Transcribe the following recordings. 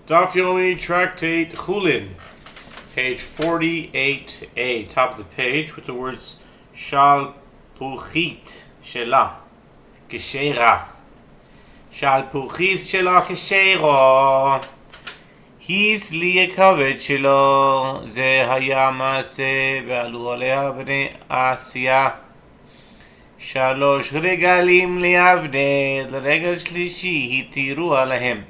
Daf Yomi Tractate Chullin, page 48a, top of the page, with the words Shal Puchit Shela Keshera. Shal Puchit Shela Keshera. He's Lia Kaved Shelo Ze Hayamase Ve'alu Alea B'nei Asiya. Shalosh Regalim Liavne L'Regal Shlishi Hitiru Alahem.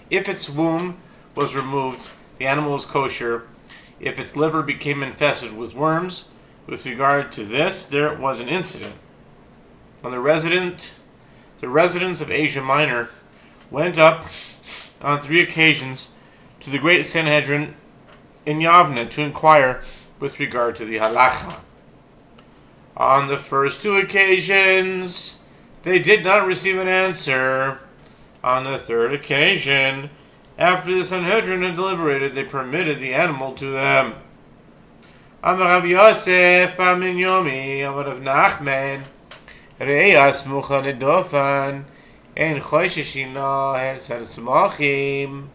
If its womb was removed, the animal was kosher. If its liver became infested with worms, with regard to this, there was an incident. When the residents of Asia Minor went up on 3 occasions to the great Sanhedrin in Yavne to inquire with regard to the halacha. On the first 2 occasions, they did not receive an answer. On the 3rd occasion, after the Sanhedrin had deliberated, they permitted the animal to them. Amar Rav Yosef bar Yomi, Amar Rav Nachman, Re'ah smucha ledofan, ein chosheshin la herzar smachim.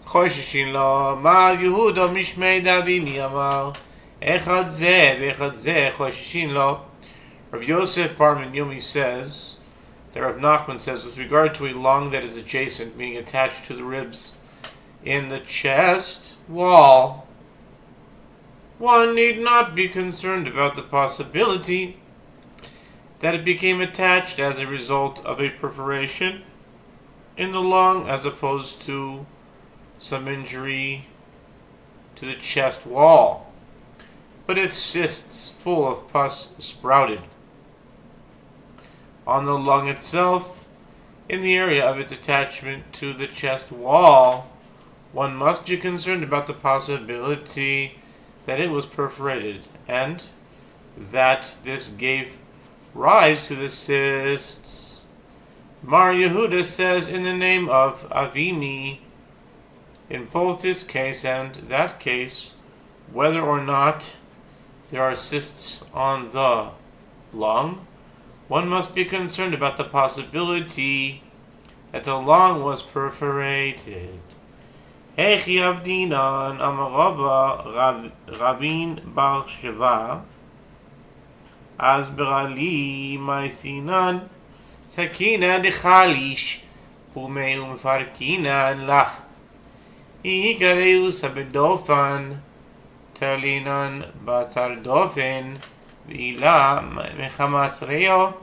Chosheshin la, Mar Yehuda mishmei Davimi Amar, echad zeh ve'echad zeh chosheshin la. Rav Yosef bar Yomi says, that Rav Nachman says, with regard to a lung that is adjacent, meaning attached to the ribs in the chest wall, one need not be concerned about the possibility that it became attached as a result of a perforation in the lung as opposed to some injury to the chest wall. But if cysts full of pus sprouted on the lung itself, in the area of its attachment to the chest wall, one must be concerned about the possibility that it was perforated, and that this gave rise to the cysts. Mar Yehuda says in the name of Avimi, in both this case and that case, whether or not there are cysts on the lung, one must be concerned about the possibility that the lung was perforated. Hechi Avdinan Amaraba Rabin Bar Sheva Azberali Maisinan Sakina de Khalish Pume Farkinan La Ikareu Sabedofan Talinan Basardofin Vila Mechamas Reo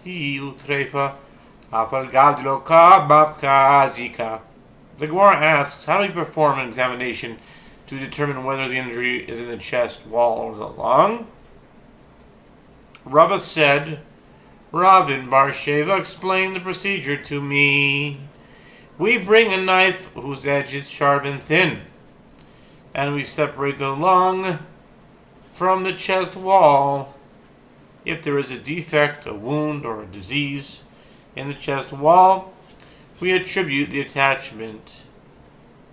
Utrefa Afal Gadloka Babka Azika. The Gemara asks, how do we perform an examination to determine whether the injury is in the chest wall or the lung? Rava said, Ravin Bar Sheva explained the procedure to me. We bring a knife whose edge is sharp and thin, and we separate the lung from the chest wall. If there is a defect, a wound, or a disease in the chest wall, we attribute the attachment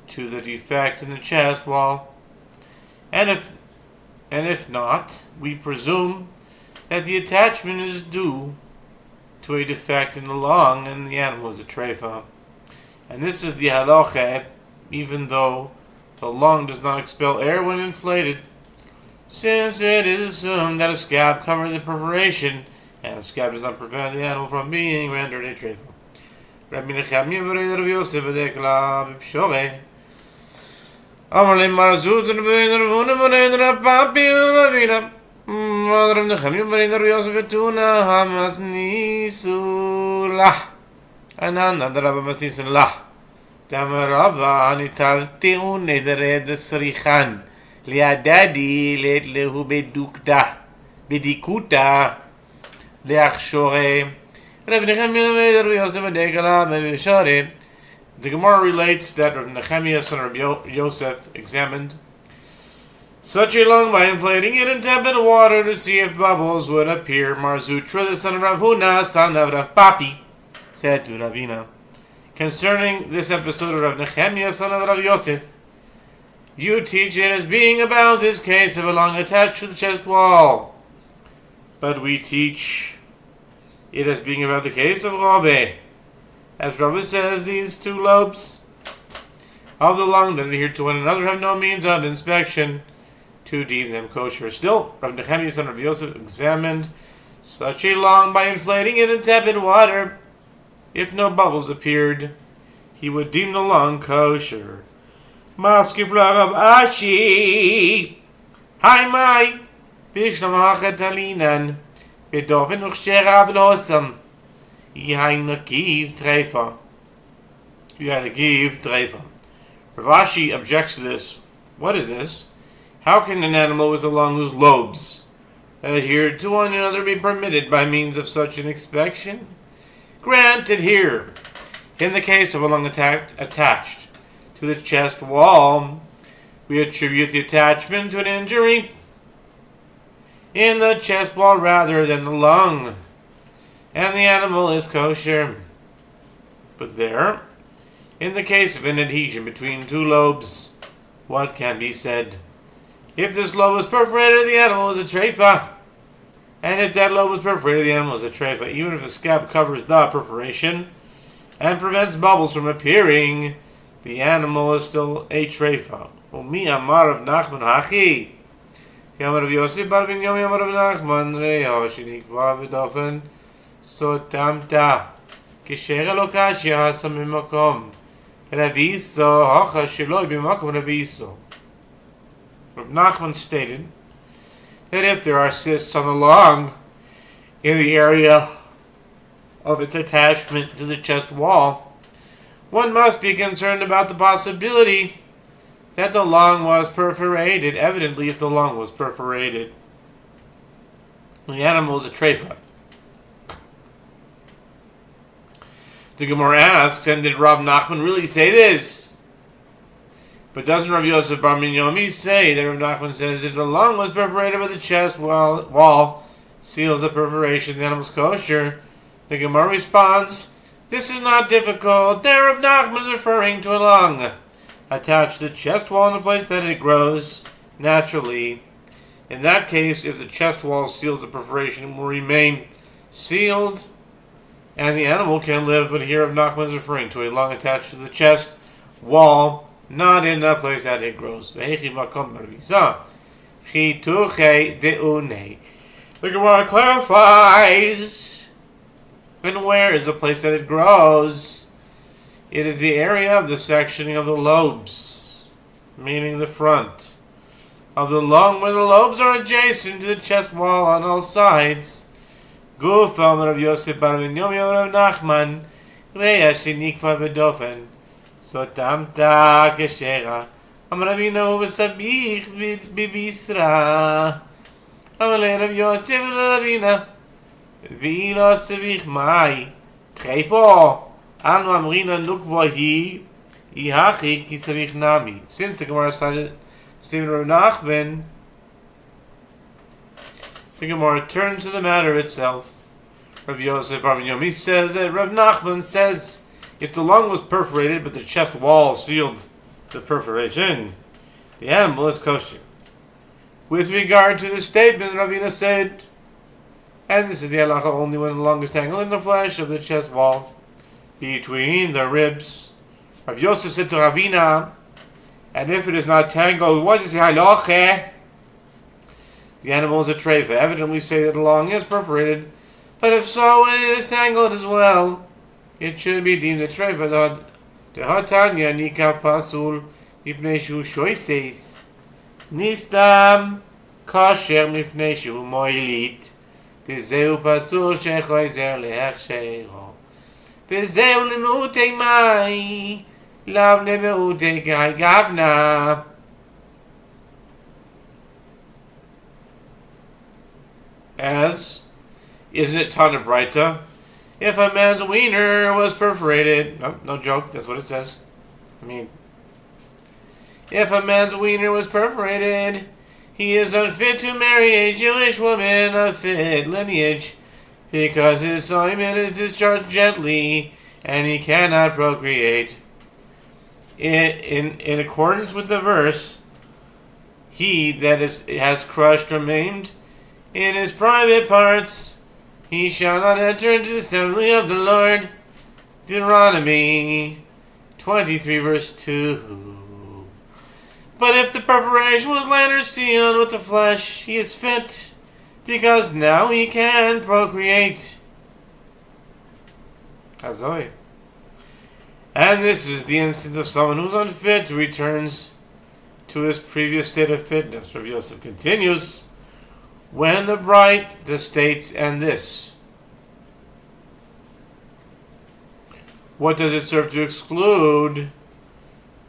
to the defect in the chest wall. And if not, we presume that the attachment is due to a defect in the lung and the animal is a treifa. And this is the halacha, even though the lung does not expel air when inflated, since it is assumed that a scab covered the perforation, and a scab does not prevent the animal from being rendered a treifa. Rabbi Nechemia b'rei Rav Yosef b'dekla b'pshoreh. Amar le marzut b'rei Rav Huna b'rei Rav Papi Ravina. Rav Nechemia b'rei Rav Yosef b'tuna hamas nisu lah. Anan Rav hamas nisu lah. Damar Rabba anitarti unedred srichan. לידדי לתלהו בדוקדה, בדיקותה, להכשורה. רב נחמיה רב יוסף הדקלה בבשורה. The Gemara relates that Rav Nechemia, son of Rabbi Yosef, examined such a lung by inflating it in tepid water to see if bubbles would appear. Marzutra, the son of Rav Huna, son of Rav Papi, said to Ravina, concerning this episode of Rav Nechemia, son of Rav Yosef, you teach it as being about this case of a lung attached to the chest wall. But we teach it as being about the case of Rabbe, As Rava says, these two lobes of the lung that adhere to one another have no means of inspection to deem them kosher. Still, Rav Nehemiah son of Yosef examined such a lung by inflating it in tepid water. If no bubbles appeared, he would deem the lung kosher. Maskif Rav Ashi. Hi mai. Bishlam hachatalinan. Bedoven uchshera abelosam. You gotta give treifa. Rav Ashi objects to this. What is this? How can an animal with a lung whose lobes adhere to one another be permitted by means of such an inspection? Granted here, in the case of a lung attached to the chest wall, we attribute the attachment to an injury in the chest wall rather than the lung, and the animal is kosher. But there, in the case of an adhesion between two lobes, what can be said? If this lobe is perforated, the animal is a treifa. And if that lobe is perforated, the animal is a treifa. Even if the scab covers the perforation and prevents bubbles from appearing, the animal is still a treifa. Umi amar of Nachman hachi. Yamar of Yosef bar bin Yomi amar of Nachman re'yoshi nikva v'dofen sotamta. Kisher lo kashya hasam b'makom. Raviso hacha sheloi b'makom raviso. Rav Nachman stated that if there are cysts on the lung in the area of its attachment to the chest wall, one must be concerned about the possibility that the lung was perforated. Evidently, if the lung was perforated, the animal is a treifa. The Gemara asks, and did Rav Nachman really say this? But doesn't Rav Yosef bar Yomi say that Rav Nachman says if the lung was perforated by the chest wall seals the perforation, the animal's kosher? The Gemara responds, this is not difficult. There Rav Nachman is referring to a lung attached to the chest wall in the place that it grows naturally. In that case, if the chest wall seals the perforation, it will remain sealed, and the animal can live. But here Rav Nachman is referring to a lung attached to the chest wall, not in the place that it grows. The Gemara clarifies, and where is the place that it grows? It is the area of the sectioning of the lobes, meaning the front of the lung, where the lobes are adjacent to the chest wall on all sides. Guf Amar of Yosef bar ben Yomi of Nachman, Reya shenikva v'dofen, sotamta keshera. Amar Avinu v'sabich b'bisra. Amar Rav Yosef Ravina, v'ilo sabich mai, treifo. Anu amrina nukva hi hachi ki sabich nami. Since the Gemara cited Stephen Rav Nachman, the Gemara turns to the matter itself. Rav Yosef bar Yomi says that Rav Nachman says if the lung was perforated but the chest wall sealed the perforation, the animal is kosher. With regard to the statement, Ravina said, and this is the halacha only when the lung is tangled in the flesh of the chest wall between the ribs. Rav Yosef said to Ravina, and if it is not tangled, what is the halacha? The animal is a treifa. Evidently we say that the lung is perforated, but if so, it is tangled as well, it should be deemed a treifa. The Hatanya Nika Pasul Mipnei Shu Shoises Nistam Kasher Mipnei Shu Moilit V'zeu Pasul Shechoizer Lehechshero V'zeu Lemutei Mai Lav Lebeutei Kai Gavna. As, isn't it Tana Braita? If a man's wiener was perforated, no joke, that's what it says. If a man's wiener was perforated, he is unfit to marry a Jewish woman of fit lineage, because his semen is discharged gently, and he cannot procreate. In accordance with the verse, he that has crushed or maimed in his private parts, he shall not enter into the assembly of the Lord. Deuteronomy 23 verse 2. But if the perforation was later sealed with the flesh, he is fit, because now he can procreate. Hazoi. And this is the instance of someone who's unfit who returns to his previous state of fitness. Rav Yosef continues, when the bride states, and this. What does it serve to exclude?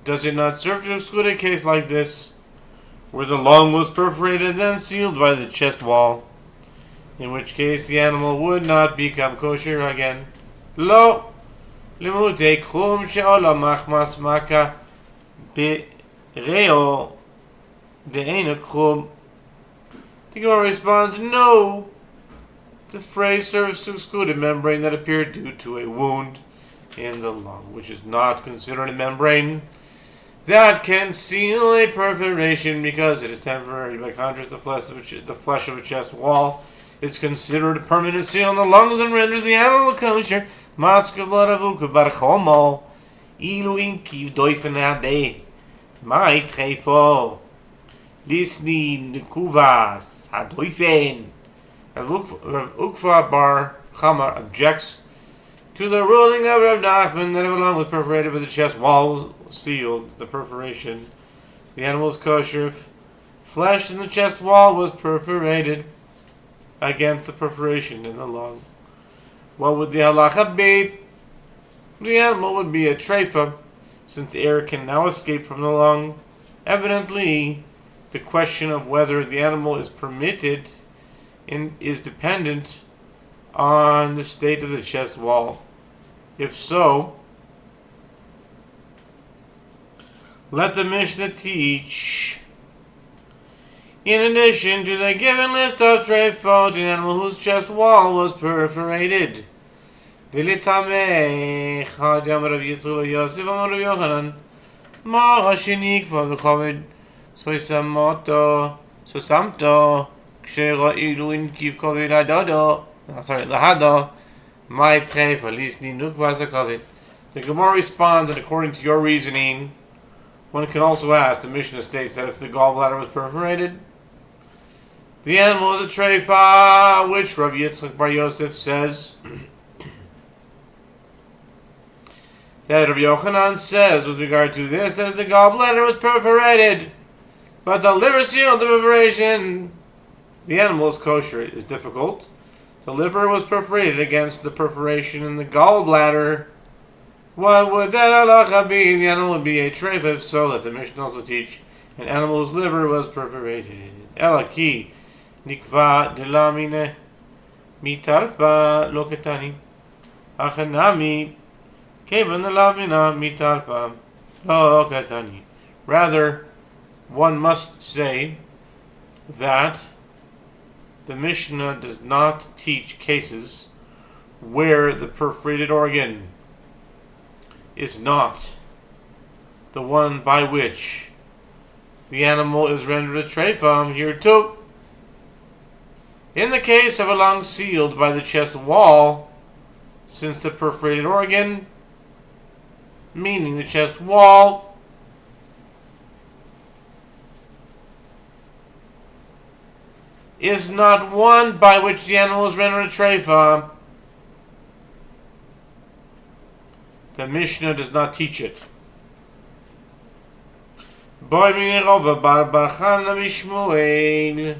Does it not serve to exclude a case like this, where the lung was perforated and then sealed by the chest wall, in which case the animal would not become kosher again? Lo. Limute krum she'ola machmas maka be'reo de'ena krum. The Gemara responds, no. The phrase serves to exclude a membrane that appeared due to a wound in the lung, which is not considered a membrane that can seal a perforation because it is temporary. By contrast, the flesh of a chest wall is considered a permanent seal on the lungs and renders the animal kosher. Maskavlaravuka barchomo ilu inkiv doifenade mai trefo lisni nikuvas hadoifen. Ukva bar Chama objects to the ruling of Rav Nachman that if a lung was perforated with the chest wall sealed, the perforation, the animal is kosher. If flesh in the chest wall was perforated against the perforation in the lung, what would the halacha be? The animal would be a treifa, since air can now escape from the lung. Evidently, the question of whether the animal is permitted is dependent on the state of the chest wall. If so, let the Mishnah teach. In addition to the given list of treifot, an animal whose chest wall was perforated. V'litameh chad yamar Rav Yisrael Yosef amar Rav Yochanan ma hashenikva v'chaved sosamto k'shera ilu inkiv koved hadado lahado my treifa lisni nukvas hakoved. The Gemara responds that according to your reasoning, one can also ask. The Mishnah states that if the gallbladder was perforated, the animal is a treifa, which Rav Yitzchak Bar Yosef says that Rabbi Yochanan says with regard to this, that if the gallbladder was perforated, but the liver sealed the perforation, the animal is kosher. It is difficult. The liver was perforated against the perforation in the gallbladder. What would that halacha be? The animal would be a treifa. If so, let the Mishnah also teach an animal whose liver was perforated. Elaki nikva delamine mitarpa loketani achanami kevan delamina mitarpa loketani. Rather, one must say that the Mishnah does not teach cases where the perforated organ is not the one by which the animal is rendered a treifa. Here too, in the case of a lung sealed by the chest wall, since the perforated organ, meaning the chest wall, is not one by which the animal is rendered a treifa, the Mishnah does not teach it. Boy minirova bar barchana mishmuel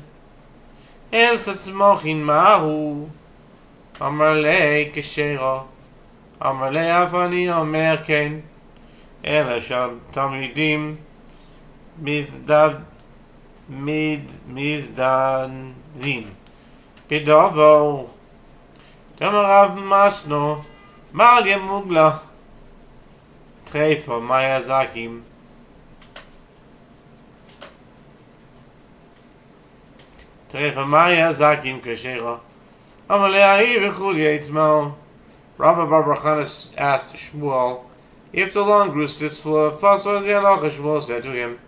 el satzmochin mahu amar le keshero amar le avani omer ken ela shal talmidim mizdan zin bidavo damarav masno mal yemugla treifa maya zakim treifa maya zakim kashera amalei v'chul yitzmal. Rabbi Bar Barchana asked Shmuel, if the lung grew full of pus, what is the halacha? Shmuel said to him,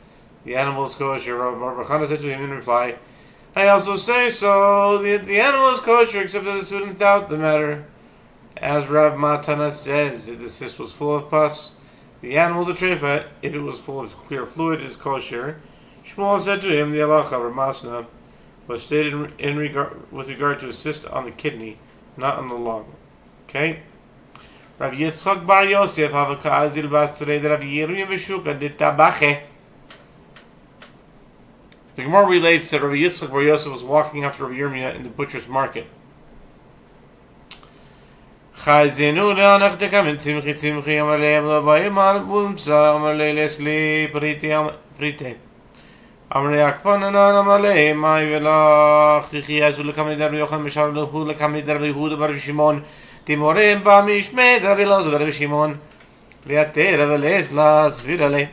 the animal is kosher. Rabbi Bar Barchana said to him in reply, I also say so. The animal is kosher, except that the students doubt the matter. As Rav Matana says, if the cyst was full of pus, the animal is a treifa. If it was full of clear fluid, it is kosher. Shmuel said to him, the halacha or masna was stated with regard to a cyst on the kidney, not on the lung. Okay? Rav Yitzchak bar Yosef havaka azil basrei Rav Yirmiyah v'shuka ditabache. The Gemara relates that Rav Yitzchak bar Yosef was walking after Rav Yirmiyah in the butcher's market. Chazinu le'anach dekamin tzimchi tzimchi amar le'em l'bayim bumsa amar le'lesli prite amar le'akpanan amar le'em mai velach tichi azu lekamid Rabbi Yochanan mishar lehu lekamid Rabbi Yehuda bar Shimon timorem ba mishmed Rabbi Elazar bar Shimon le'ater Rabbi Elazar svirale.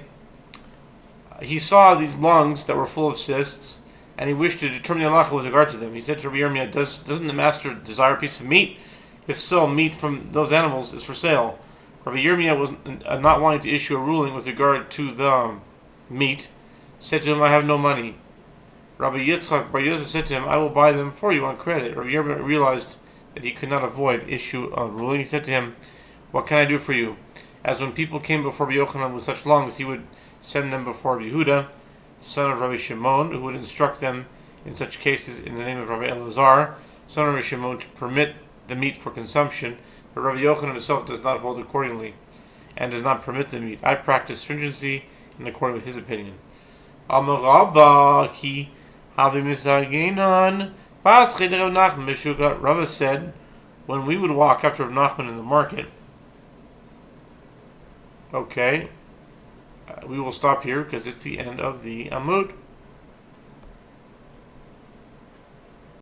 He saw these lungs that were full of cysts, and he wished to determine the halacha with regard to them. He said to Rabbi Yirmiyah, doesn't the master desire a piece of meat? If so, meat from those animals is for sale. Rabbi Yirmiyah was not wanting to issue a ruling with regard to the meat. Said to him, I have no money. Rabbi Yitzchak bar Yosef said to him, I will buy them for you on credit. Rabbi Yirmiyah realized that he could not avoid issue a ruling. He said to him, what can I do for you? As when people came before Rabbi Yochanan with such lungs, he would send them before Rabbi Yehuda, son of Rabbi Shimon, who would instruct them in such cases in the name of Rabbi Elazar, son of Rabbi Shimon, to permit the meat for consumption, but Rabbi Yochanan himself does not hold accordingly, and does not permit the meat. I practice stringency in accordance with his opinion. Rava said, when we would walk after Rav Nachman in the market, okay, we will stop here because it's the end of the Amud.